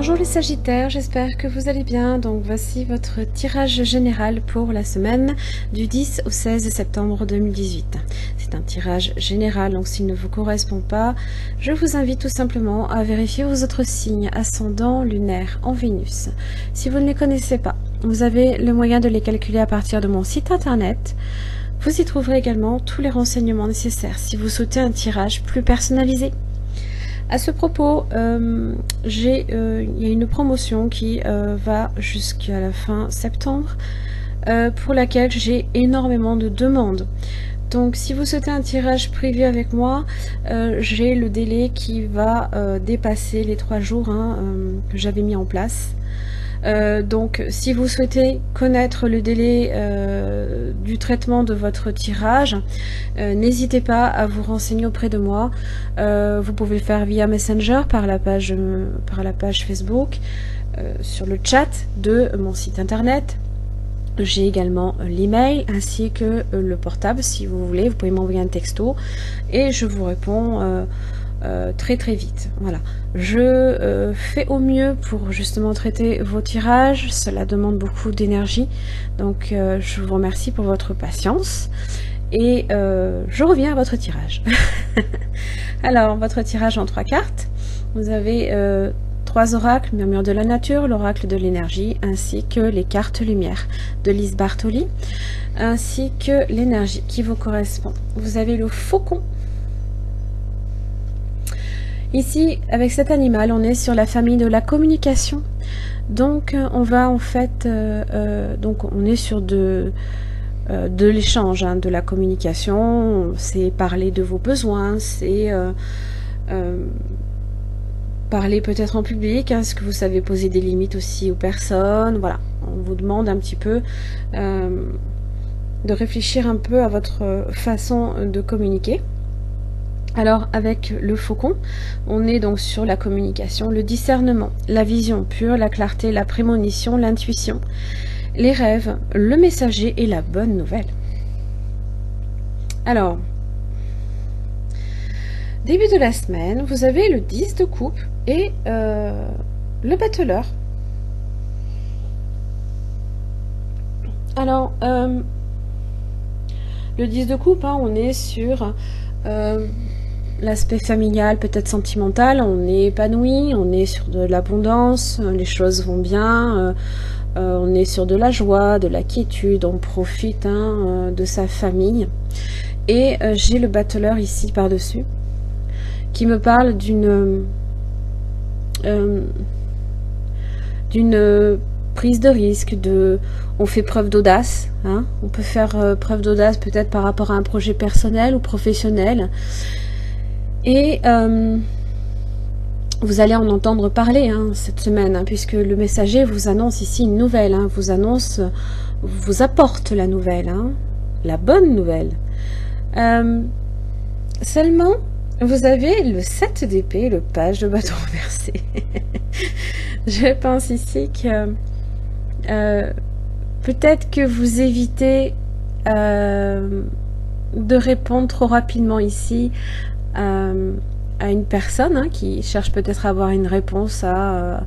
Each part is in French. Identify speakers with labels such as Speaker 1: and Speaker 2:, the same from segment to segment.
Speaker 1: Bonjour les Sagittaires, j'espère que vous allez bien. Donc voici votre tirage général pour la semaine du 10 au 16 septembre 2018. C'est un tirage général, donc s'il ne vous correspond pas, je vous invite tout simplement à vérifier vos autres signes ascendant, lunaire en Vénus. Si vous ne les connaissez pas, vous avez le moyen de les calculer à partir de mon site internet. Vous y trouverez également tous les renseignements nécessaires si vous souhaitez un tirage plus personnalisé. À ce propos, il y a une promotion qui va jusqu'à la fin septembre, pour laquelle j'ai énormément de demandes. Donc si vous souhaitez un tirage privé avec moi, j'ai le délai qui va dépasser les 3 jours que j'avais mis en place. Donc si vous souhaitez connaître le délai du traitement de votre tirage, n'hésitez pas à vous renseigner auprès de moi. Vous pouvez le faire via Messenger, par la page Facebook, sur le chat de mon site internet. J'ai également l'email ainsi que le portable. Si vous voulez, vous pouvez m'envoyer un texto et je vous réponds très vite. Voilà, je fais au mieux pour justement traiter vos tirages. Cela demande beaucoup d'énergie, donc je vous remercie pour votre patience et je reviens à votre tirage. Alors, votre tirage en 3 cartes, vous avez 3 oracles: Murmure de la nature, l'oracle de l'énergie, ainsi que les cartes lumière de Lise Bartoli, ainsi que l'énergie qui vous correspond. Vous avez le faucon. Ici, avec cet animal, on est sur la famille de la communication. Donc, on va en fait, donc on est sur de l'échange, de la communication. C'est parler de vos besoins, c'est parler peut-être en public. Est-ce que vous savez poser des limites aussi aux personnes? Voilà, on vous demande un petit peu de réfléchir un peu à votre façon de communiquer. Alors avec le faucon, on est donc sur la communication, le discernement, la vision pure, la clarté, la prémonition, l'intuition, les rêves, le messager et la bonne nouvelle. Alors, début de la semaine, vous avez le 10 de coupe et le battleur. Alors, le 10 de coupe, on est sur l'aspect familial, peut-être sentimental, on est épanoui, on est sur de l'abondance, les choses vont bien, on est sur de la joie, de la quiétude, on profite de sa famille. Et j'ai le battleur ici par-dessus, qui me parle d'une prise de risque, on fait preuve d'audace, on peut faire preuve d'audace peut-être par rapport à un projet personnel ou professionnel. Et vous allez en entendre parler cette semaine, puisque le messager vous annonce ici une nouvelle, vous apporte la nouvelle, la bonne nouvelle. Seulement, vous avez le 7 d'épée, le page de bâton renversé. Je pense ici que peut-être que vous évitez de répondre trop rapidement ici à une personne qui cherche peut-être à avoir une réponse à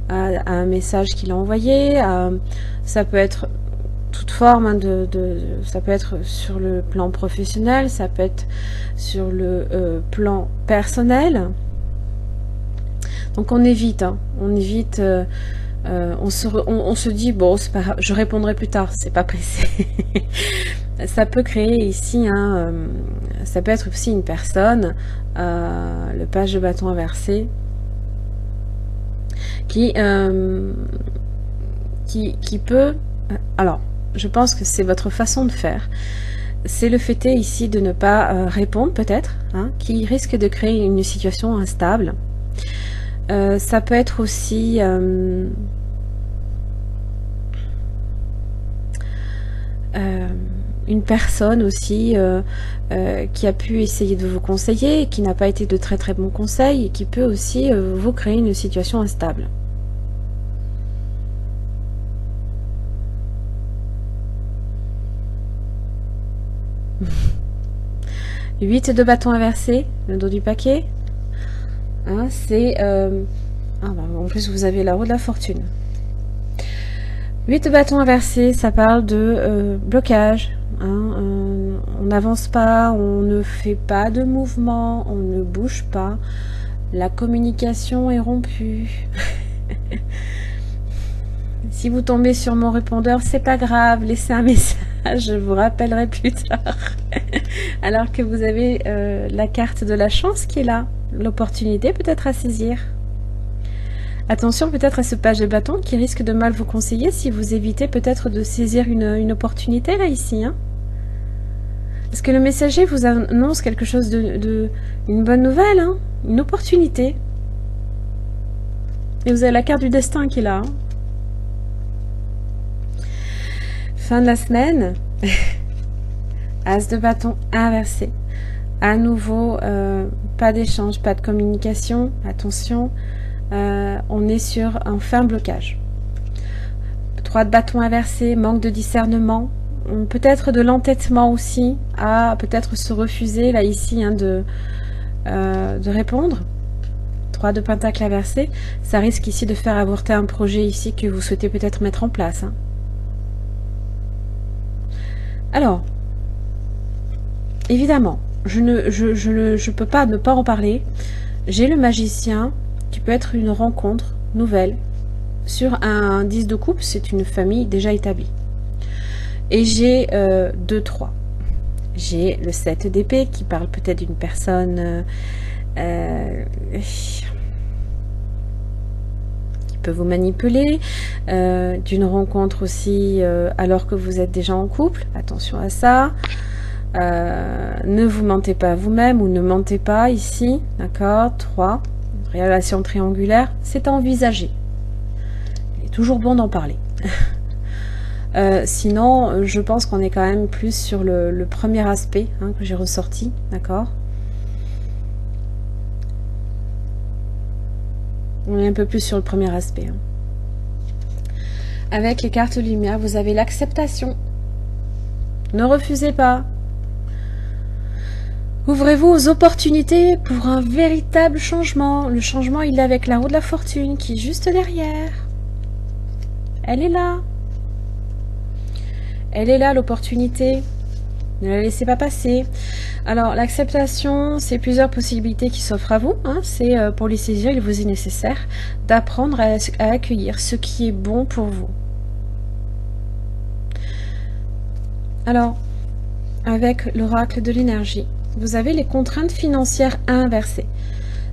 Speaker 1: un message qu'il a envoyé. Ça peut être toute forme ça peut être sur le plan professionnel, ça peut être sur le plan personnel. Donc on évite, on se dit bon, c'est pas grave, je répondrai plus tard, c'est pas pressé. Ça peut créer ici, ça peut être aussi une personne, le page de bâton inversé, qui peut, alors je pense que c'est votre façon de faire, c'est le fait ici de ne pas répondre peut-être, qui risque de créer une situation instable. Ça peut être aussi une personne aussi qui a pu essayer de vous conseiller et qui n'a pas été de très bons conseils et qui peut aussi vous créer une situation instable. Le 8 de bâton inversé, le dos du paquet, c'est Ah bah, en plus, vous avez la roue de la fortune. 8 de bâton inversé, ça parle de blocage. Hein, on n'avance pas, on ne fait pas de mouvement, on ne bouge pas. La communication est rompue. Si vous tombez sur mon répondeur, c'est pas grave, laissez un message, je vous rappellerai plus tard. Alors que vous avez la carte de la chance qui est là, l'opportunité peut-être à saisir. Attention peut-être à ce page de bâton qui risque de mal vous conseiller si vous évitez peut-être de saisir une opportunité là ici. Hein. Parce que le messager vous annonce quelque chose une bonne nouvelle, hein, une opportunité. Et vous avez la carte du destin qui est là. Hein. Fin de la semaine, As de bâton inversé. À nouveau, pas d'échange, pas de communication. Attention, on est sur un fin blocage. 3 de bâton inversé, manque de discernement. Peut-être de l'entêtement aussi, à peut-être se refuser, là ici, hein, de répondre. 3 de pentacle inversé, ça risque ici de faire avorter un projet ici que vous souhaitez peut-être mettre en place. Hein. Alors, évidemment, je peux pas ne pas en parler. J'ai le magicien qui peut être une rencontre nouvelle sur un 10 de coupe, c'est une famille déjà établie. Et j'ai 2-3. J'ai le 7 d'épée qui parle peut-être d'une personne qui peut vous manipuler, d'une rencontre aussi alors que vous êtes déjà en couple. Attention à ça. Ne vous mentez pas vous-même ou ne mentez pas ici. D'accord. 3. Relation triangulaire, c'est à envisager. Il est toujours bon d'en parler. Sinon, je pense qu'on est quand même plus sur le premier aspect hein, que j'ai ressorti, d'accord. On est un peu plus sur le premier aspect. Hein. Avec les cartes lumière, vous avez l'acceptation. Ne refusez pas. Ouvrez-vous aux opportunités pour un véritable changement. Le changement, il est avec la roue de la fortune qui est juste derrière. Elle est là. Elle est là, l'opportunité. Ne la laissez pas passer. Alors, l'acceptation, c'est plusieurs possibilités qui s'offrent à vous. Hein. C'est pour les saisir, il vous est nécessaire d'apprendre à accueillir ce qui est bon pour vous. Alors, avec l'oracle de l'énergie, vous avez les contraintes financières inversées.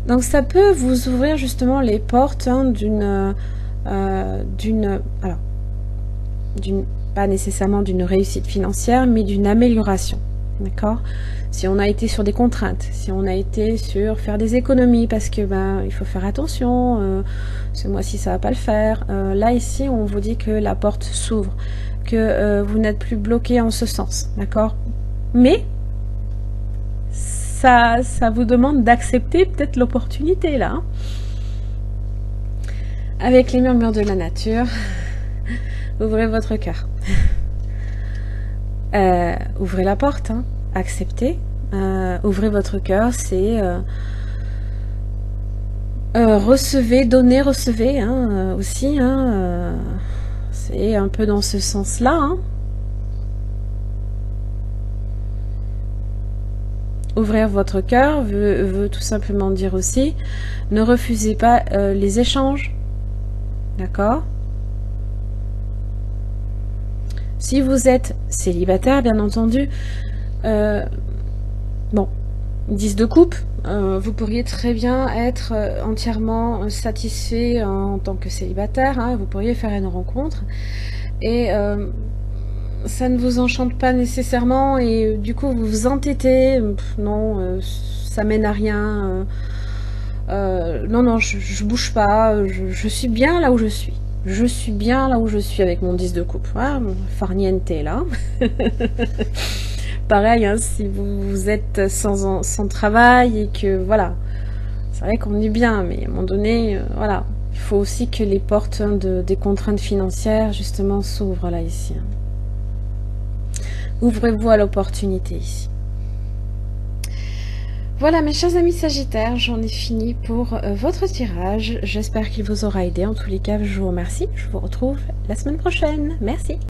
Speaker 1: Donc, ça peut vous ouvrir justement les portes hein, pas nécessairement d'une réussite financière, mais d'une amélioration. D'accord? Si on a été sur des contraintes, si on a été sur faire des économies, parce que il faut faire attention, ce mois-ci ça va pas le faire. Là ici, on vous dit que la porte s'ouvre, que vous n'êtes plus bloqué en ce sens, d'accord? Mais ça vous demande d'accepter peut-être l'opportunité là. Hein. Avec les murmures de la nature. Ouvrez votre cœur. Ouvrez la porte, hein. Acceptez. Ouvrez votre cœur, c'est recevez, donnez, recevez hein, aussi. Hein, c'est un peu dans ce sens-là. Hein. Ouvrir votre cœur veut tout simplement dire aussi ne refusez pas les échanges. D'accord ? Si vous êtes célibataire, bien entendu, bon, 10 de coupe, vous pourriez très bien être entièrement satisfait en tant que célibataire, hein, vous pourriez faire une rencontre, et ça ne vous enchante pas nécessairement, et du coup vous vous entêtez, non, ça mène à rien, non, je bouge pas, je suis bien là où je suis. Je suis bien là où je suis avec mon 10 de coupe. Ah, farniente là. Pareil, hein, si vous êtes sans travail et que voilà, c'est vrai qu'on est bien, mais à un moment donné, voilà, il faut aussi que les portes des contraintes financières justement s'ouvrent là ici. Ouvrez-vous à l'opportunité ici. Voilà mes chers amis Sagittaires, j'en ai fini pour votre tirage. J'espère qu'il vous aura aidé. En tous les cas, je vous remercie. Je vous retrouve la semaine prochaine. Merci.